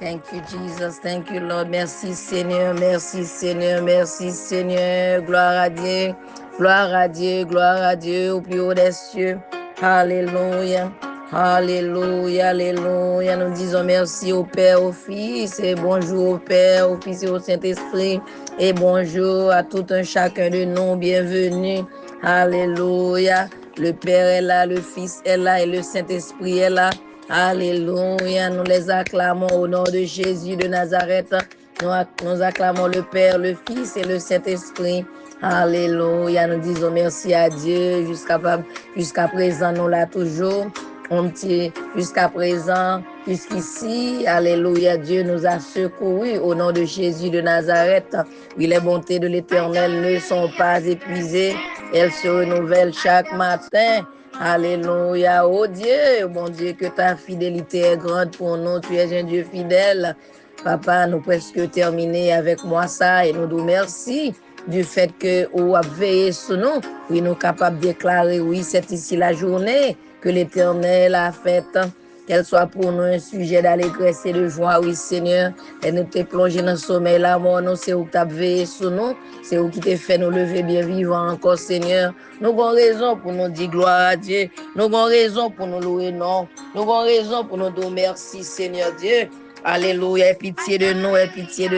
Thank you, Jesus. Thank you, Lord. Merci, Seigneur. Merci, Seigneur. Merci, Seigneur. Gloire à Dieu. Gloire à Dieu. Gloire à Dieu au plus haut des cieux. Alléluia. Alléluia. Alléluia. Nous disons merci au Père, au Fils. Et bonjour au Père, au Fils et au Saint-Esprit. Et bonjour à tout un chacun de nous. Bienvenue. Alléluia. Le Père est là, le Fils est là et le Saint-Esprit est là. Alléluia, nous les acclamons au nom de Jésus de Nazareth. Nous acclamons le Père, le Fils et le Saint-Esprit. Alléluia, nous disons merci à Dieu jusqu'à présent, nous l'a toujours. On dit jusqu'à présent, jusqu'ici, alléluia, Dieu nous a secourus au nom de Jésus de Nazareth. Oui, les bontés de l'Éternel ne sont pas épuisées, elles se renouvellent chaque matin. Alléluia, oh Dieu, bon Dieu, que ta fidélité est grande pour nous, tu es un Dieu fidèle. Papa, nous presque terminé avec moi ça et nous nous merci du fait que vous avez veillé sur nous. Oui, nous sommes capables de déclarer, oui, c'est ici la journée que l'Éternel a faite. Qu'elle soit pour nous un sujet d'allégresse et de joie, oui Seigneur. Et nous t'es plongé dans le sommeil, la mort, nous, c'est où tu as veillé sur nous. C'est où qui t'a fait nous lever bien vivants encore, Seigneur. Nous avons raison pour nous dire gloire à Dieu. Nous avons raison pour nous louer, non. Nous avons raison pour nous dire merci, Seigneur Dieu. Alléluia, aie pitié de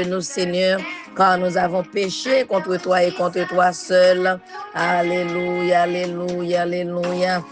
nous, Seigneur, car nous avons péché contre toi et contre toi seul. Alléluia, alléluia, alléluia.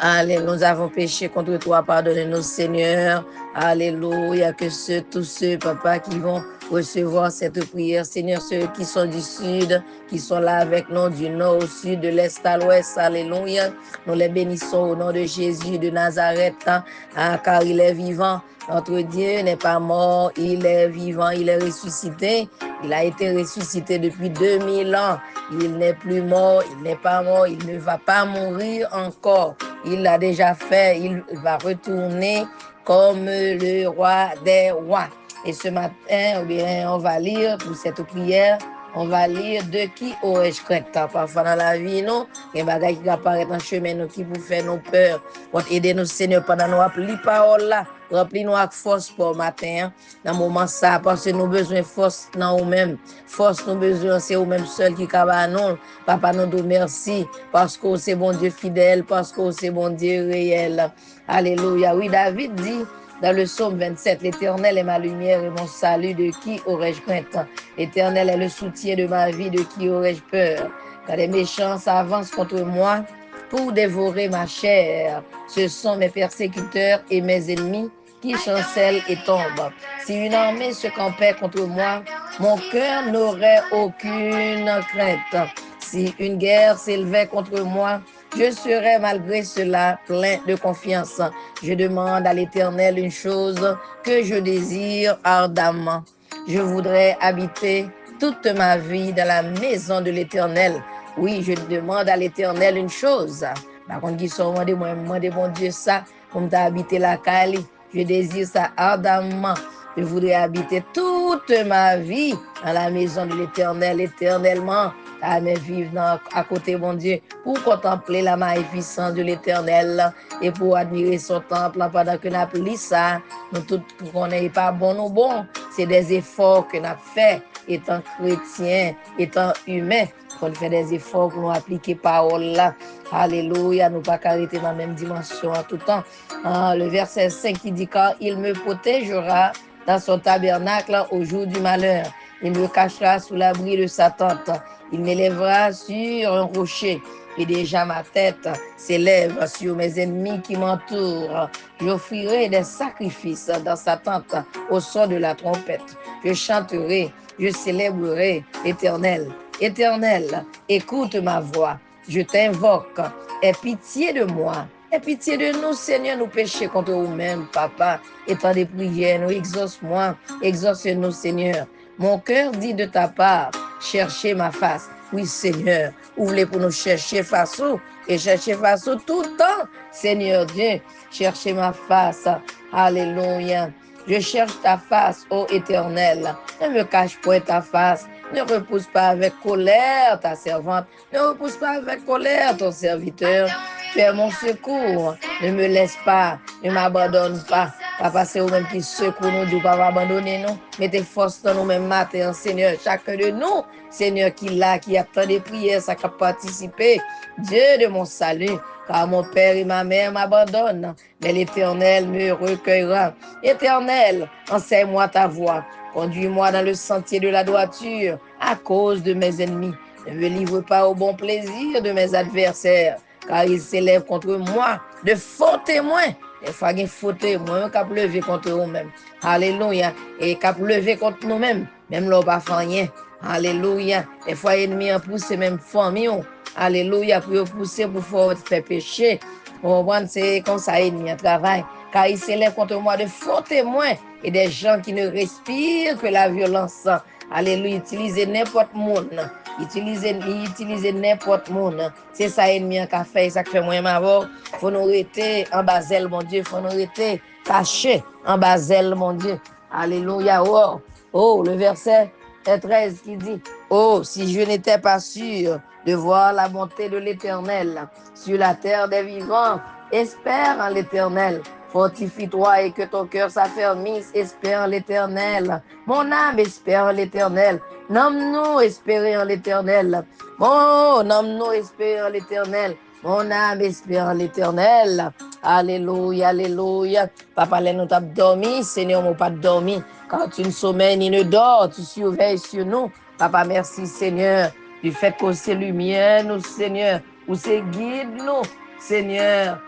Allez, nous avons péché contre toi, pardonne-nous, Seigneur. Alléluia, que tous ceux, papa, qui vont recevoir cette prière, Seigneur, ceux qui sont du sud, qui sont là avec nous, du nord au sud, de l'est à l'ouest, alléluia. Nous les bénissons au nom de Jésus de Nazareth, car il est vivant. Notre Dieu n'est pas mort, il est vivant, il est ressuscité. Il a été ressuscité depuis 2000 ans. Il n'est plus mort, il n'est pas mort, il ne va pas mourir encore. Il l'a déjà fait, il va retourner comme le roi des rois. Et ce matin, on va lire pour cette prière, on va lire de qui aurais-je crainte. Parfois dans la vie, non, il y a des bagages qui apparaissent dans le chemin, nous, qui vous fait nos peurs. Pour aider nous, Seigneur, pendant nous appeler parole là, remplis-nous avec force pour matin, dans le moment ça, parce que nous avons besoin de force dans nous-mêmes. Force, nous besoin, c'est nous-mêmes seuls qui cabane nous. Papa, nous te merci, parce que c'est bon Dieu fidèle, parce que c'est bon Dieu réel. Alléluia. Oui, David dit, dans le psaume 27, l'Éternel est ma lumière et mon salut, de qui aurais-je crainte? L'Éternel est le soutien de ma vie, de qui aurais-je peur? Quand les méchants s'avancent contre moi pour dévorer ma chair, ce sont mes persécuteurs et mes ennemis qui chancellent et tombent. Si une armée se campait contre moi, mon cœur n'aurait aucune crainte. Si une guerre s'élevait contre moi, je serai malgré cela plein de confiance. Je demande à l'Éternel une chose que je désire ardemment. Je voudrais habiter toute ma vie dans la maison de l'Éternel. Oui, je demande à l'Éternel une chose. Par contre, qui sont moi, mon Dieu, ça, comme tu as habité la Cali. Je désire ça ardemment. Je voudrais habiter toute ma vie dans la maison de l'Éternel, éternellement. Amen, vivre à côté, mon Dieu, pour contempler la magnificence de l'Éternel et pour admirer son temple pendant que nous appelons ça. Nous tous qu'on n'est pas bon ou bon, c'est des efforts que nous avons fait étant chrétiens, étant humains, qu'on fait des efforts pour nous appliquer parole là. Alléluia, nous pas arrêter dans la même dimension en tout temps. Le verset 5 qui dit, car il me protégera dans son tabernacle au jour du malheur. Il me cachera sous l'abri de sa tente. Il m'élèvera sur un rocher. Et déjà ma tête s'élève sur mes ennemis qui m'entourent. J'offrirai des sacrifices dans sa tente au son de la trompette. Je chanterai, je célébrerai l'Éternel. Éternel, écoute ma voix. Je t'invoque. Aie pitié de moi. Aie pitié de nous, Seigneur, nous péchons contre nous-mêmes, Papa. Étant des prières, nous exauce-moi. Exauce-nous, Seigneur. Mon cœur dit de ta part, cherchez ma face. Oui, Seigneur, ouvrez pour nous chercher face et chercher face tout le temps. Seigneur Dieu, cherchez ma face. Alléluia. Je cherche ta face, ô Éternel. Ne me cache point ta face. Ne repousse pas avec colère ta servante. Ne repousse pas avec colère ton serviteur. Tu es mon secours. Ne me laisse pas. Ne m'abandonne pas. Papa, c'est vous-même qui secoue nous, Dieu, pas abandonner nous. Mettez force dans nous-mêmes matin, Seigneur. Chacun de nous, Seigneur, qui attend des prières, ça qui a participé. Dieu de mon salut, car mon père et ma mère m'abandonnent, mais l'Éternel me recueillera. Éternel, enseigne-moi ta voie. Conduis-moi dans le sentier de la droiture à cause de mes ennemis. Ne me livre pas au bon plaisir de mes adversaires, car ils s'élèvent contre moi de faux témoins. Des fois, il y a faux témoins qui ont levé contre eux-mêmes. Alléluia. Et qui ont levé contre nous-mêmes, même là, pas fait rien. Alléluia. Des fois, les ennemis ont poussé même famille. Alléluia. Pour pousser pour faire pécher. On voit c'est comme ça, l'ennemi travaille. Car ils s'élèvent contre moi de faux témoins et des gens qui ne respirent que la violence. Alléluia. Utilisez n'importe monde. Utilisez n'importe monde. C'est ça l'ennemi qui a fait. Ça fait moi m'avoir. Faut nous rester en basel, mon Dieu. Faut nous rester cachés en basel, mon Dieu. Alléluia. Oh, oh, le verset 13 qui dit, oh, si je n'étais pas sûr de voir la bonté de l'Éternel sur la terre des vivants, espère en l'Éternel. Fortifie-toi et que ton cœur s'affermisse. Espère en l'Éternel. Mon âme espère en l'Éternel. Nomme-nous espérer en l'Éternel. Oh, nomme-nous espérer en l'Éternel. Mon âme espère en l'Éternel. Alléluia, alléluia. Papa, nous t'as dormi. Seigneur, nous pas dormi. Quand tu ne sommeilles ni ne dors, tu surveilles sur nous. Papa, merci, Seigneur, du fait que c'est lumière, nous, Seigneur, ou c'est guide, nous, Seigneur.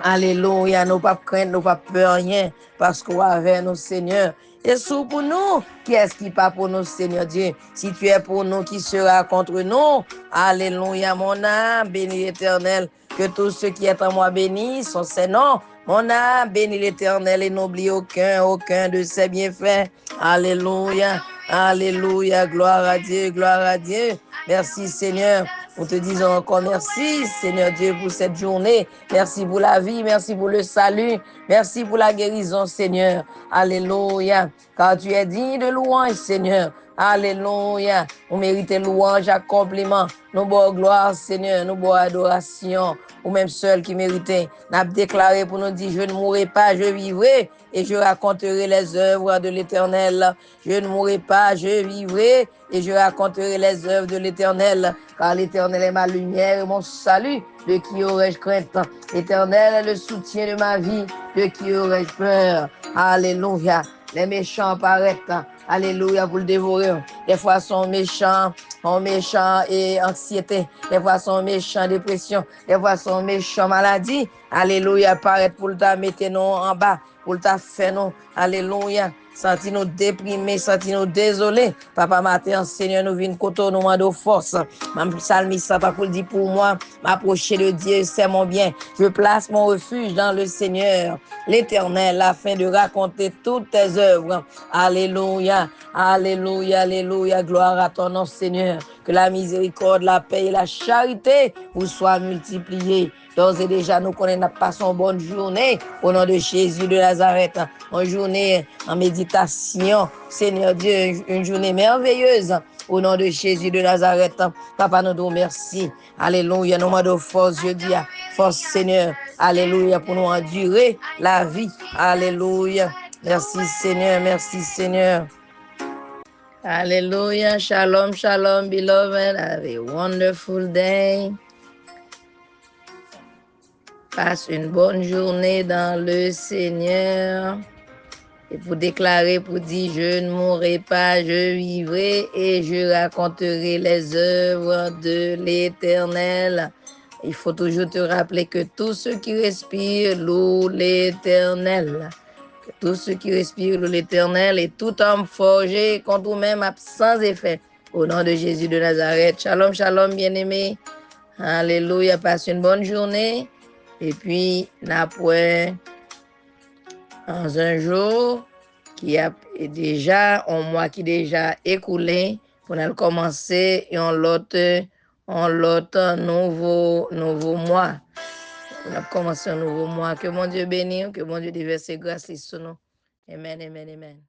Alléluia, nous pas craindre, nous pas peur rien, parce qu'on avec nous, Seigneur. Et sous pour nous, qui est-ce qui pas pour nous, Seigneur Dieu? Si tu es pour nous, qui sera contre nous? Alléluia, mon âme, bénis l'Éternel. Que tous ceux qui sont en moi bénissent son Seigneur. Mon âme, bénis l'Éternel et n'oublie aucun de ses bienfaits. Alléluia, alléluia, gloire à Dieu, gloire à Dieu. Merci, Seigneur. Nous te disons encore merci, Seigneur Dieu, pour cette journée. Merci pour la vie, merci pour le salut, merci pour la guérison, Seigneur. Alléluia. Car tu es digne de louange, Seigneur. Alléluia. Vous méritez louange, accomplissement. Nous bois gloire, Seigneur. Nous bois adoration. Ou même seul qui méritait. N'a déclaré pour nous dire, je ne mourrai pas, je vivrai et je raconterai les œuvres de l'Éternel. Je ne mourrai pas, je vivrai et je raconterai les œuvres de l'Éternel. Car l'Éternel est ma lumière et mon salut. De qui aurais-je crainte? L'Éternel est le soutien de ma vie. De qui aurais-je peur? Alléluia. Les méchants apparaissent. Alléluia, pour le dévorer. Des fois, sont méchants et anxiété. Des fois, sont méchants dépression. Des fois, sont méchants maladie. Alléluia, apparaît pour le mettre nous en bas. Pour le faire nous. Alléluia. Senti-nous déprimés, senti-nous désolés. Papa, matin, Seigneur, nous venons côté nous de force. Même psalmiste, papa, pour dire pour moi, m'approcher de Dieu, c'est mon bien. Je place mon refuge dans le Seigneur, l'Éternel, afin de raconter toutes tes œuvres. Alléluia, alléluia, alléluia. Gloire à ton nom, Seigneur. Que la miséricorde, la paix et la charité vous soient multipliées. D'ores et déjà, nous connaissons, passons une bonne journée au nom de Jésus de Nazareth. Une journée en méditation, Seigneur Dieu, une journée merveilleuse au nom de Jésus de Nazareth. Papa, nous te remercions. Alléluia, nous demandons force, je dis, force Seigneur. Alléluia, pour nous endurer la vie. Alléluia. Merci Seigneur, merci Seigneur. Alléluia, shalom, shalom, beloved. Have a wonderful day. Passe une bonne journée dans le Seigneur. Et pour déclarer, pour dire, je ne mourrai pas, je vivrai et je raconterai les œuvres de l'Éternel. Il faut toujours te rappeler que tous ceux qui respirent louent l'Éternel. Que tous ceux qui respirent louent l'Éternel et tout homme forgé contre vous-même sans effet. Au nom de Jésus de Nazareth. Shalom, shalom, bien-aimés. Alléluia, passe une bonne journée. Et puis, n'après dans un jour qui a déjà, un mois qui déjà écoulé, pour nous commencer un autre nouveau mois. On a commencé un nouveau mois. Que mon Dieu bénisse, que mon Dieu déverse grâce sur nous. Amen, amen, amen.